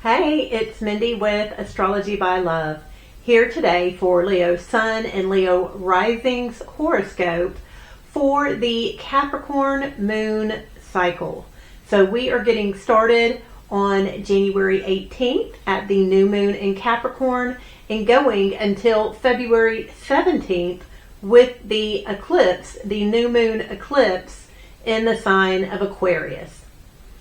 Hey, it's Mindy with Astrology by Love, here today for Leo Sun and Leo Rising's horoscope for the Capricorn moon cycle. So we are getting started on January 18th at the new moon in Capricorn and going until February 17th with the eclipse, the new moon eclipse in the sign of Aquarius.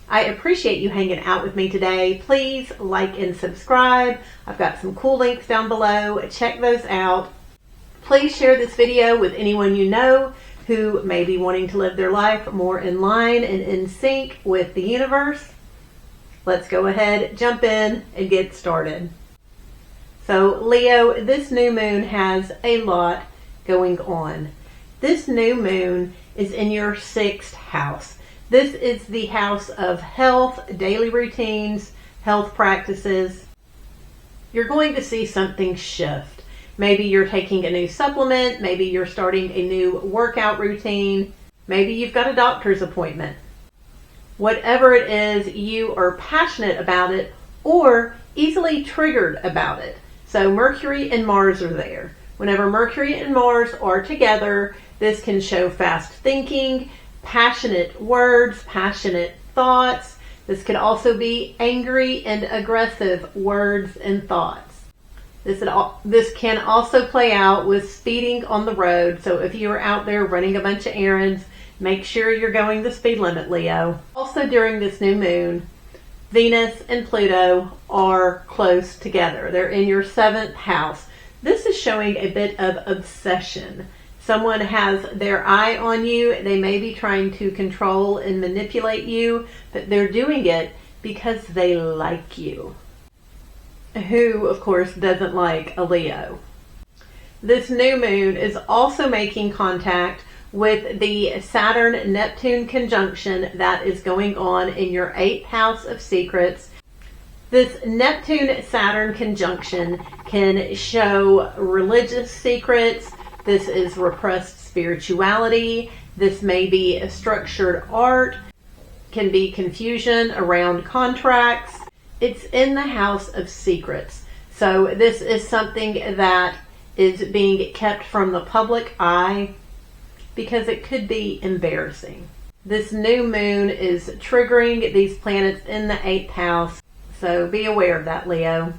I appreciate you hanging out with me today. Please like and subscribe. I've got some cool links down below. Check those out. Please share this video with anyone you know who may be wanting to live their life more in line and in sync with the universe. Let's go ahead, jump in, and get started. So Leo, this new moon has a lot going on. This new moon is in your 6th house. This is the house of health, daily routines, health practices. You're going to see something shift. Maybe you're taking a new supplement. Maybe you're starting a new workout routine. Maybe you've got a doctor's appointment. Whatever it is, you are passionate about it or easily triggered about it. So Mercury and Mars are there. Whenever Mercury and Mars are together, this can show fast thinking, passionate words, passionate thoughts. This could also be angry and aggressive words and thoughts. This can also play out with speeding on the road. So if you are out there running a bunch of errands, make sure you're going the speed limit, Leo. Also during this new moon, Venus and Pluto are close together. They're in your 7th house. This is showing a bit of obsession. Someone has their eye on you. They may be trying to control and manipulate you, but they're doing it because they like you. Who, of course, doesn't like a Leo? This new moon is also making contact with the Saturn-Neptune conjunction that is going on in your 8th house of secrets. This Neptune-Saturn conjunction can show religious secrets. This is repressed spirituality. This may be a structured art, can be confusion around contracts. It's in the house of secrets. So this is something that is being kept from the public eye because it could be embarrassing. This new moon is triggering these planets in the 8th house. So be aware of that, Leo.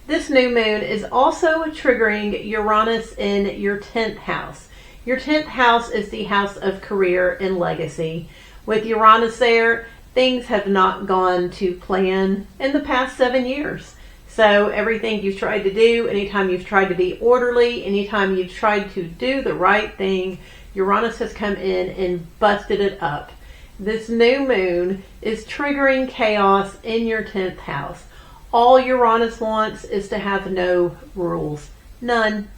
This new moon is also triggering Uranus in your 10th house. Your 10th house is the house of career and legacy. With Uranus there, things have not gone to plan in the past 7 years. So everything you've tried to do, anytime you've tried to be orderly, anytime you've tried to do the right thing, Uranus has come in and busted it up. This new moon is triggering chaos in your 10th house. All Uranus wants is to have no rules. None.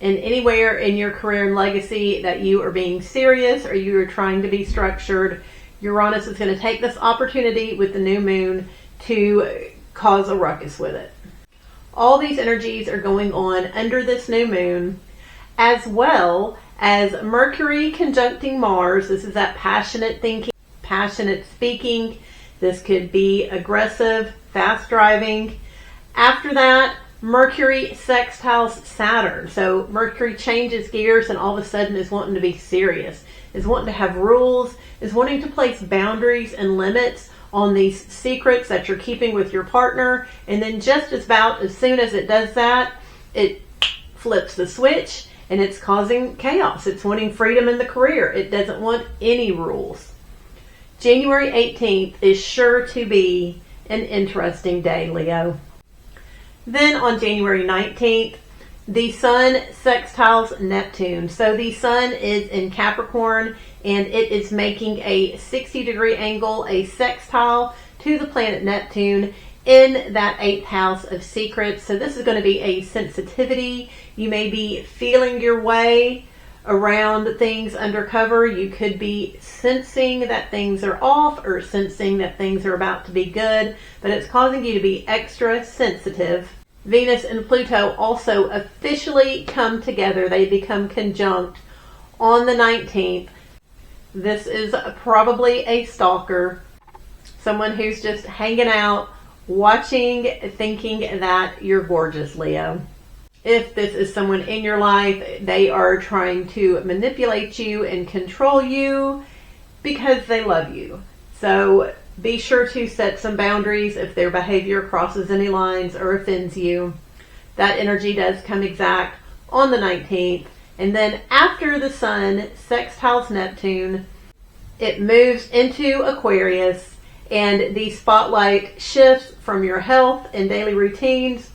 And anywhere in your career and legacy that you are being serious or you are trying to be structured, Uranus is going to take this opportunity with the new moon to cause a ruckus with it. All these energies are going on under this new moon, as well as Mercury conjuncting Mars. This is that passionate thinking, passionate speaking. This could be aggressive, fast driving. After that, Mercury sextiles Saturn. So Mercury changes gears and all of a sudden is wanting to be serious, is wanting to have rules, is wanting to place boundaries and limits on these secrets that you're keeping with your partner. And then just about as soon as it does that, it flips the switch and it's causing chaos. It's wanting freedom in the career. It doesn't want any rules. January 18th is sure to be an interesting day, Leo. Then on January 19th, the Sun sextiles Neptune. So the Sun is in Capricorn and it is making a 60-degree angle, a sextile to the planet Neptune in that 8th house of secrets. So this is going to be a sensitivity. You may be feeling your way around things undercover. You could be sensing that things are off or sensing that things are about to be good, but it's causing you to be extra sensitive. Venus and Pluto also officially come together. They become conjunct on the 19th. This is probably a stalker, someone who's just hanging out, watching, thinking that you're gorgeous, Leo. If this is someone in your life, they are trying to manipulate you and control you because they love you. So be sure to set some boundaries if their behavior crosses any lines or offends you. That energy does come exact on the 19th. And then after the sun sextiles Neptune, it moves into Aquarius, and the spotlight shifts from your health and daily routines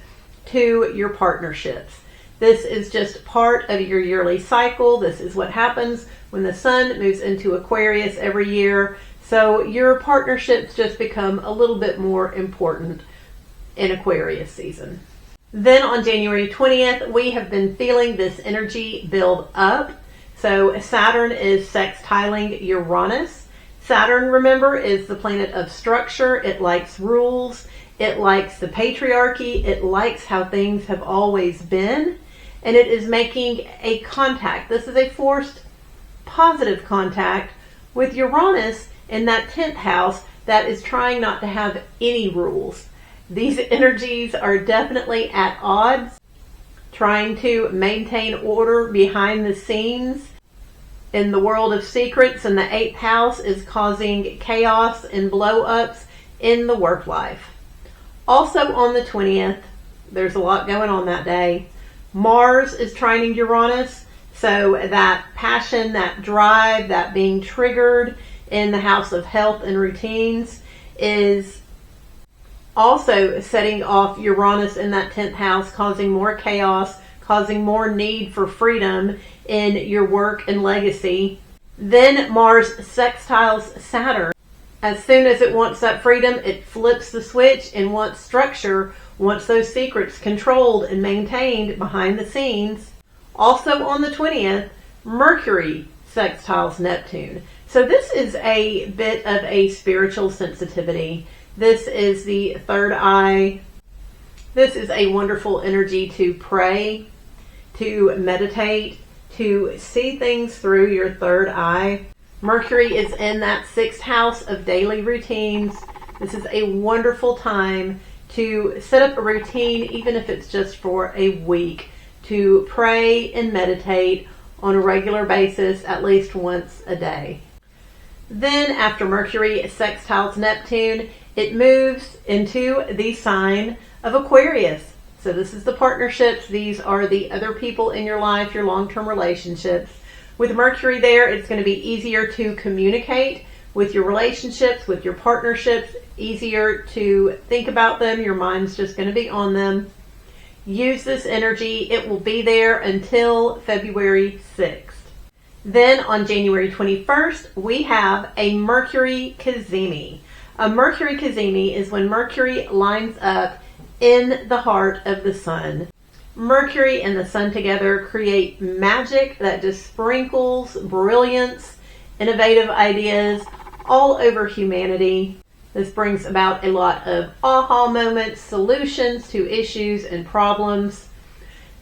to your partnerships. This is just part of your yearly cycle. This is what happens when the sun moves into Aquarius every year. So your partnerships just become a little bit more important in Aquarius season. Then on January 20th, we have been feeling this energy build up. So Saturn is sextiling Uranus. Saturn, remember, is the planet of structure. It likes rules. It likes the patriarchy. It likes how things have always been. And it is making a contact. This is a forced positive contact with Uranus in that 10th house that is trying not to have any rules. These energies are definitely at odds, trying to maintain order behind the scenes. In the world of secrets, and the 8th house is causing chaos and blow-ups in the work life. Also on the 20th, there's a lot going on that day. Mars is trining Uranus, so that passion, that drive, that being triggered in the house of health and routines is also setting off Uranus in that 10th house, causing more chaos, causing more need for freedom in your work and legacy. Then Mars sextiles Saturn. As soon as it wants that freedom, it flips the switch and wants structure, wants those secrets controlled and maintained behind the scenes. Also on the 20th, Mercury sextiles Neptune. So this is a bit of a spiritual sensitivity. This is the third eye. This is a wonderful energy to pray, to meditate, to see things through your third eye. Mercury is in that 6th house of daily routines. This is a wonderful time to set up a routine, even if it's just for a week, to pray and meditate on a regular basis, at least once a day. Then after Mercury sextiles Neptune, it moves into the sign of Aquarius. So this is the partnerships. These are the other people in your life, your long-term relationships. With Mercury there, it's going to be easier to communicate with your relationships, with your partnerships, easier to think about them. Your mind's just going to be on them. Use this energy. It will be there until February 6th. Then on January 21st, we have a Mercury Cazimi. A Mercury Cazimi is when Mercury lines up in the heart of the sun. Mercury and the sun together create magic that just sprinkles brilliance, innovative ideas all over humanity. This brings about a lot of aha moments, solutions to issues and problems.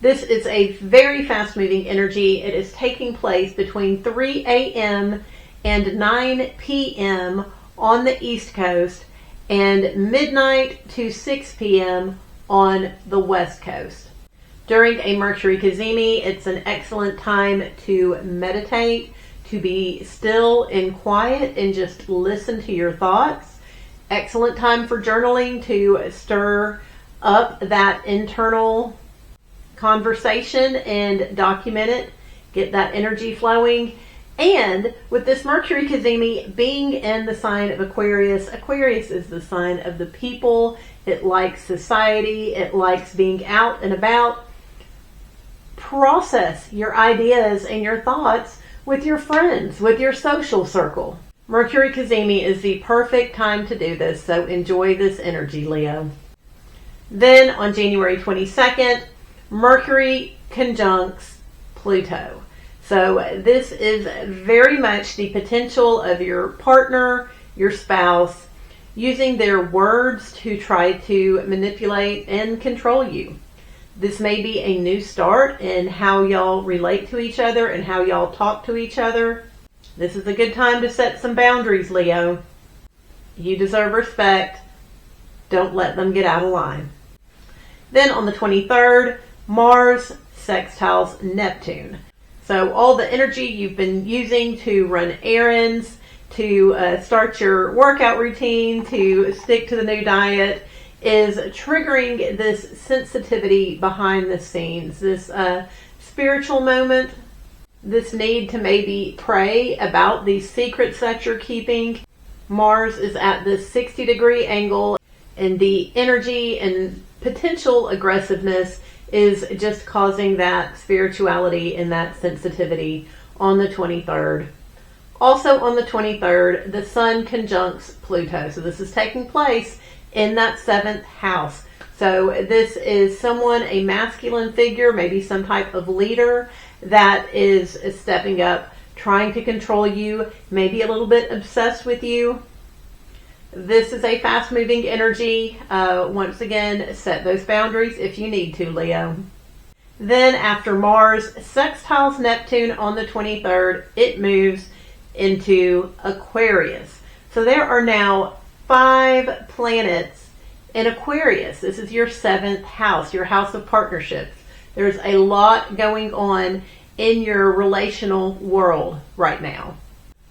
This is a very fast-moving energy. It is taking place between 3 a.m. and 9 p.m. on the East Coast and midnight to 6 p.m. on the West Coast. During a Mercury Cazimi, it's an excellent time to meditate, to be still and quiet and just listen to your thoughts. Excellent time for journaling, to stir up that internal conversation and document it, get that energy flowing. And with this Mercury Cazimi being in the sign of Aquarius, Aquarius is the sign of the people. It likes society. It likes being out and about. Process your ideas and your thoughts with your friends, with your social circle. Mercury Cazimi is the perfect time to do this, so enjoy this energy, Leo. Then on January 22nd, Mercury conjuncts Pluto. So this is very much the potential of your partner, your spouse, using their words to try to manipulate and control you. This may be a new start in how y'all relate to each other and how y'all talk to each other. This is a good time to set some boundaries, Leo. You deserve respect. Don't let them get out of line. Then on the 23rd, Mars sextiles Neptune. So all the energy you've been using to run errands, to start your workout routine, to stick to the new diet, is triggering this sensitivity behind the scenes, this spiritual moment, this need to maybe pray about these secrets that you're keeping. Mars is at this 60-degree angle, and the energy and potential aggressiveness is just causing that spirituality and that sensitivity on the 23rd. Also on the 23rd, the Sun conjuncts Pluto. So this is taking place in that 7th house. So this is someone, a masculine figure, maybe some type of leader that is stepping up, trying to control you, maybe a little bit obsessed with you. This is a fast-moving energy. Once again, set those boundaries if you need to, Leo. Then after Mars sextiles Neptune on the 23rd, it moves into Aquarius. So there are now 5 planets in Aquarius. This is your 7th house, your house of partnerships. There's a lot going on in your relational world right now.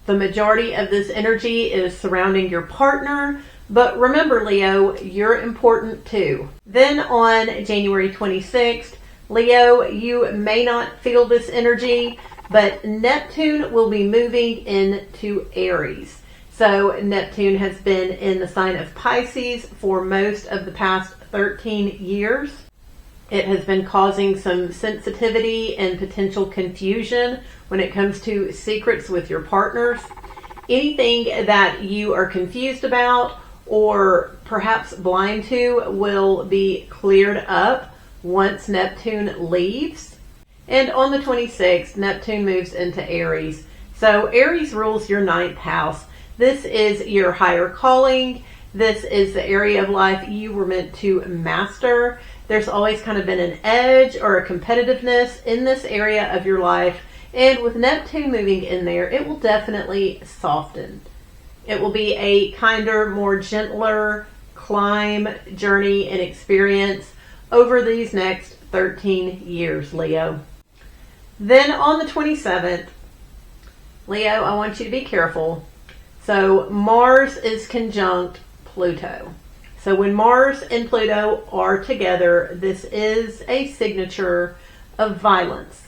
The majority of this energy is surrounding your partner, but remember, Leo, you're important too. Then on January 26th, Leo, you may not feel this energy, but Neptune will be moving into Aries. So Neptune has been in the sign of Pisces for most of the past 13 years. It has been causing some sensitivity and potential confusion when it comes to secrets with your partners. Anything that you are confused about or perhaps blind to will be cleared up once Neptune leaves. And on the 26th, Neptune moves into Aries. So Aries rules your 9th house. This is your higher calling. This is the area of life you were meant to master. There's always kind of been an edge or a competitiveness in this area of your life. And with Neptune moving in there, it will definitely soften. It will be a kinder, more gentler climb, journey, and experience over these next 13 years, Leo. Then on the 27th, Leo, I want you to be careful. So Mars is conjunct Pluto. So when Mars and Pluto are together, this is a signature of violence.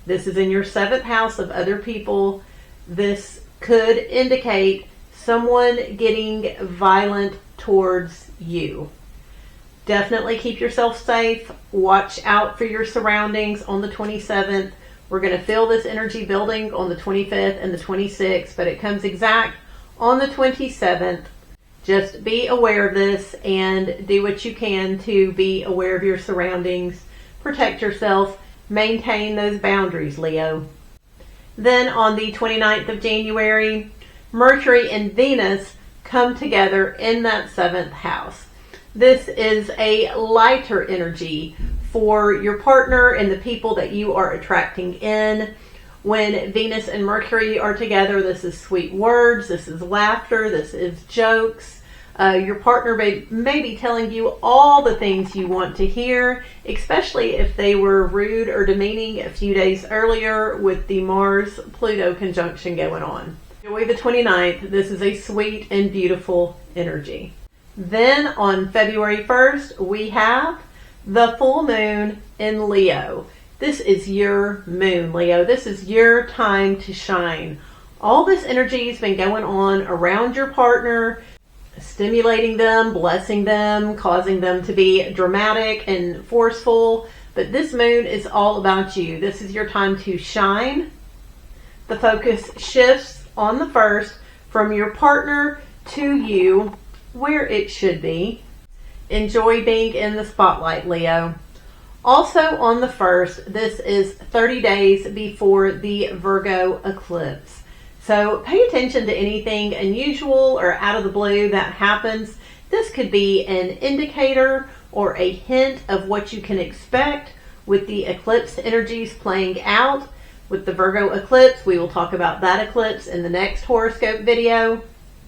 This is in your 7th house of other people. This could indicate someone getting violent towards you. Definitely keep yourself safe. Watch out for your surroundings on the 27th. We're going to feel this energy building on the 25th and the 26th, but it comes exact on the 27th. Just be aware of this and do what you can to be aware of your surroundings. Protect yourself. Maintain those boundaries, Leo. Then on the 29th of January, Mercury and Venus come together in that 7th house. This is a lighter energy for your partner and the people that you are attracting in. When Venus and Mercury are together, this is sweet words, this is laughter, this is jokes. Your partner may be telling you all the things you want to hear, especially if they were rude or demeaning a few days earlier with the Mars-Pluto conjunction going on. Enjoy the 29th. This is a sweet and beautiful energy. Then on February 1st, we have the full moon in Leo. This is your moon, Leo. This is your time to shine. All this energy has been going on around your partner, stimulating them, blessing them, causing them to be dramatic and forceful. But this moon is all about you. This is your time to shine. The focus shifts on the 1st from your partner to you, where it should be. Enjoy being in the spotlight, Leo. Also on the 1st, this is 30 days before the Virgo eclipse. So pay attention to anything unusual or out of the blue that happens. This could be an indicator or a hint of what you can expect with the eclipse energies playing out. With the Virgo eclipse, we will talk about that eclipse in the next horoscope video.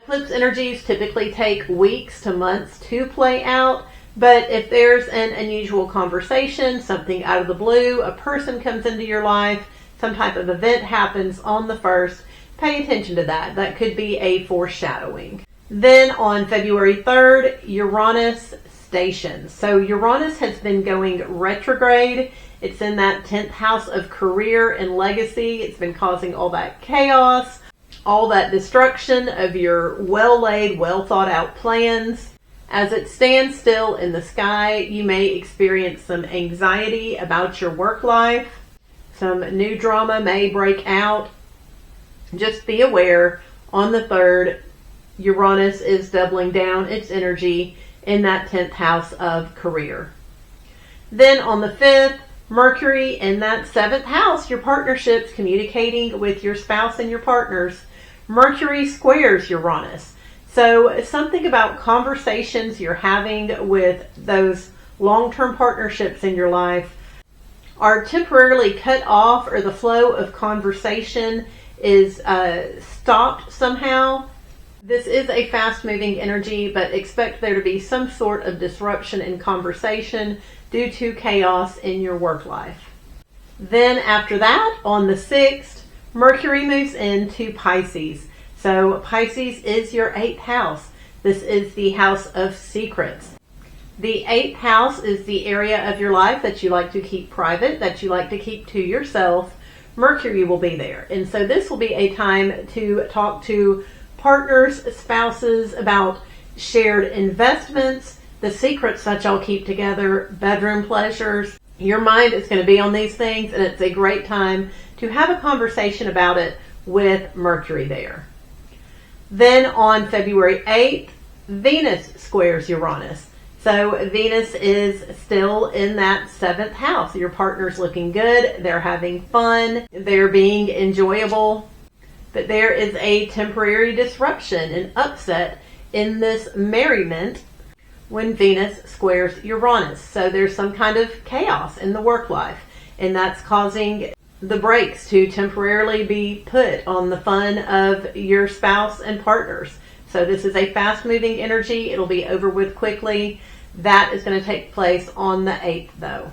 Eclipse energies typically take weeks to months to play out, but if there's an unusual conversation, something out of the blue, a person comes into your life, some type of event happens on the 1st, pay attention to that. That could be a foreshadowing. Then on February 3rd, Uranus stations. So Uranus has been going retrograde. It's in that 10th house of career and legacy. It's been causing all that chaos, all that destruction of your well-laid, well-thought-out plans. As it stands still in the sky, you may experience some anxiety about your work life. Some new drama may break out. Just be aware, on the 3rd, Uranus is doubling down its energy in that 10th house of career. Then on the 5th, Mercury in that 7th house, your partnerships, communicating with your spouse and your partners. Mercury squares Uranus. So something about conversations you're having with those long-term partnerships in your life are temporarily cut off, or the flow of conversation is stopped somehow. This is a fast-moving energy, but expect there to be some sort of disruption in conversation due to chaos in your work life. Then after that, on the 6th, Mercury moves into Pisces. So Pisces is your 8th house. This is the house of secrets. The 8th house is the area of your life that you like to keep private, that you like to keep to yourself. Mercury will be there. And so this will be a time to talk to partners, spouses, about shared investments, the secrets that y'all keep together, bedroom pleasures. Your mind is going to be on these things, and it's a great time to have a conversation about it with Mercury there. Then on February 8th, Venus squares Uranus. So Venus is still in that 7th house. Your partner's looking good. They're having fun. They're being enjoyable. But there is a temporary disruption and upset in this merriment when Venus squares Uranus. So there's some kind of chaos in the work life, and that's causing the brakes to temporarily be put on the fun of your spouse and partners. So this is a fast-moving energy. It'll be over with quickly. That is going to take place on the 8th, though.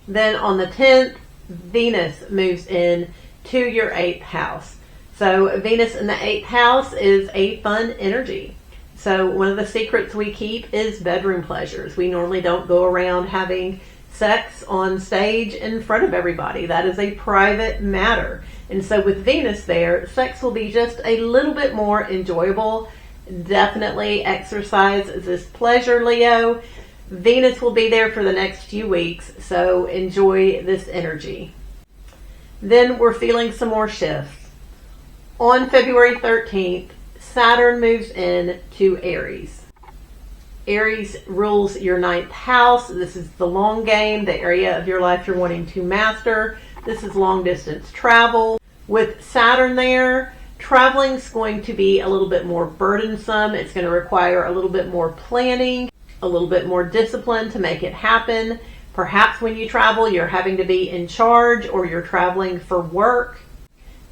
Then on the 10th, Venus moves in to your 8th house. So Venus in the 8th house is a fun energy. So one of the secrets we keep is bedroom pleasures. We normally don't go around having sex on stage in front of everybody. That is a private matter. And so with Venus there, sex will be just a little bit more enjoyable. Definitely exercise this pleasure, Leo. Venus will be there for the next few weeks, so enjoy this energy. Then we're feeling some more shifts. On February 13th, Saturn moves in to Aries. Aries rules your 9th house. This is the long game, the area of your life you're wanting to master. This is long distance travel. With Saturn there, traveling is going to be a little bit more burdensome. It's going to require a little bit more planning, a little bit more discipline to make it happen. Perhaps when you travel, you're having to be in charge, or you're traveling for work.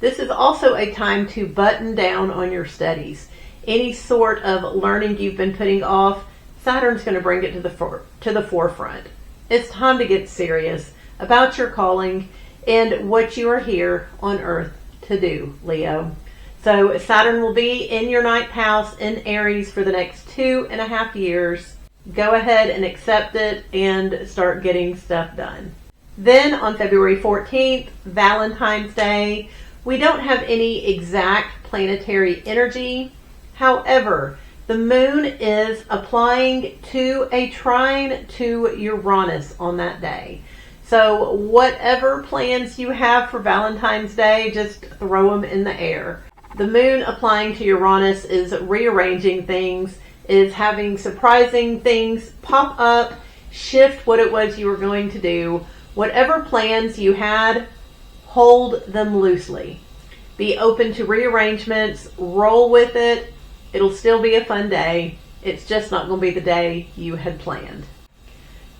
This is also a time to button down on your studies. Any sort of learning you've been putting off, Saturn's going to bring it to the forefront. It's time to get serious about your calling and what you are here on Earth to do, Leo. So Saturn will be in your 9th house in Aries for the next 2.5 years. Go ahead and accept it and start getting stuff done. Then on February 14th, Valentine's Day, we don't have any exact planetary energy. However, the moon is applying to a trine to Uranus on that day. So whatever plans you have for Valentine's Day, just throw them in the air. The moon applying to Uranus is rearranging things, is having surprising things pop up, shift what it was you were going to do. Whatever plans you had, hold them loosely. Be open to rearrangements, roll with it. It'll still be a fun day. It's just not going to be the day you had planned.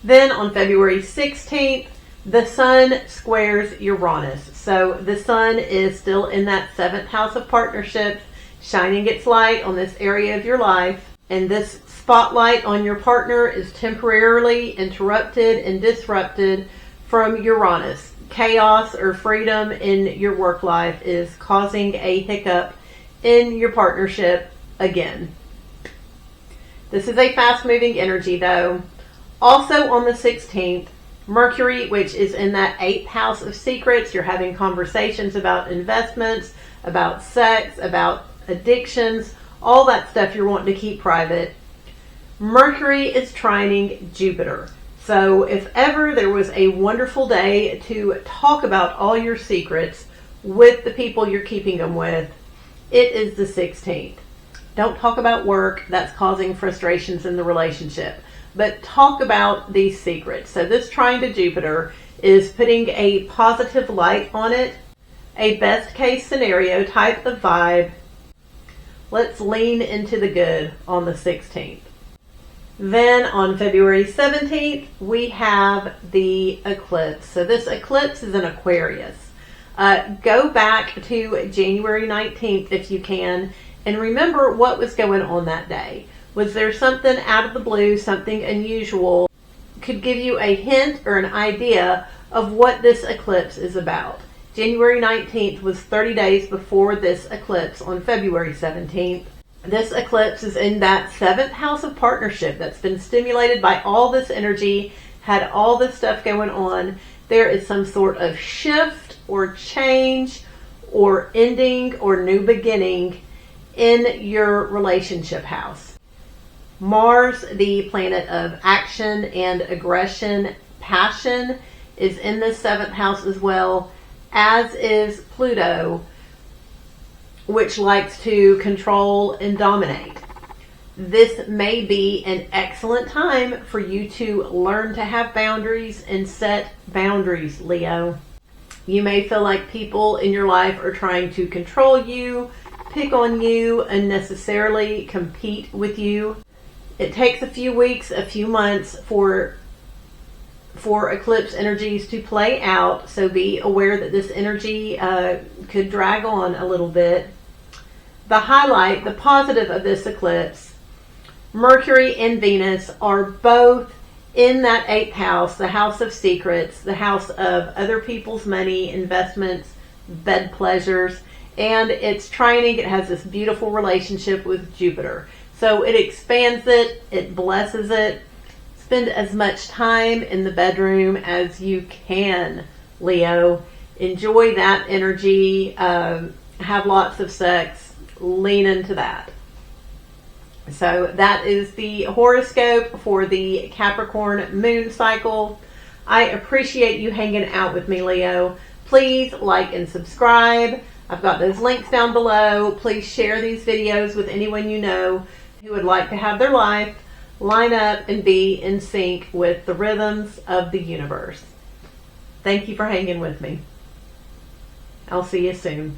Then on February 16th, the Sun squares Uranus. So the Sun is still in that 7th house of partnerships. shining its light on this area of your life. And this spotlight on your partner is temporarily interrupted and disrupted from Uranus. Chaos or freedom in your work life is causing a hiccup in your partnership again. This is a fast-moving energy, though. Also on the 16th, Mercury, which is in that 8th house of secrets, you're having conversations about investments, about sex, about addictions, all that stuff you're wanting to keep private. Mercury is trining Jupiter. So if ever there was a wonderful day to talk about all your secrets with the people you're keeping them with, it is the 16th. Don't talk about work. That's causing frustrations in the relationship. But talk about these secrets. So this trine to Jupiter is putting a positive light on it, a best case scenario type of vibe. Let's lean into the good on the 16th. Then on February 17th, we have the eclipse. So this eclipse is in Aquarius. Go back to January 19th if you can, and remember what was going on that day. Was there something out of the blue, something unusual, could give you a hint or an idea of what this eclipse is about? January 19th was 30 days before this eclipse on February 17th. This eclipse is in that 7th house of partnership that's been stimulated by all this energy, had all this stuff going on. There is some sort of shift or change or ending or new beginning in your relationship house. Mars, the planet of action and aggression, passion, is in the 7th house as well, as is Pluto, which likes to control and dominate. This may be an excellent time for you to learn to have boundaries and set boundaries, Leo. You may feel like people in your life are trying to control you, pick on you, unnecessarily compete with you. It takes a few weeks, a few months for eclipse energies to play out, so be aware that this energy could drag on a little bit. The highlight, the positive of this eclipse, Mercury and Venus are both in that 8th house, the house of secrets, the house of other people's money, investments, bed pleasures, and it's trining. It has this beautiful relationship with Jupiter. So it expands it, it blesses it. Spend as much time in the bedroom as you can, Leo. Enjoy that energy, have lots of sex, lean into that. So that is the horoscope for the Capricorn moon cycle. I appreciate you hanging out with me, Leo. Please like and subscribe. I've got those links down below. Please share these videos with anyone you know who would like to have their life line up and be in sync with the rhythms of the universe. Thank you for hanging with me. I'll see you soon.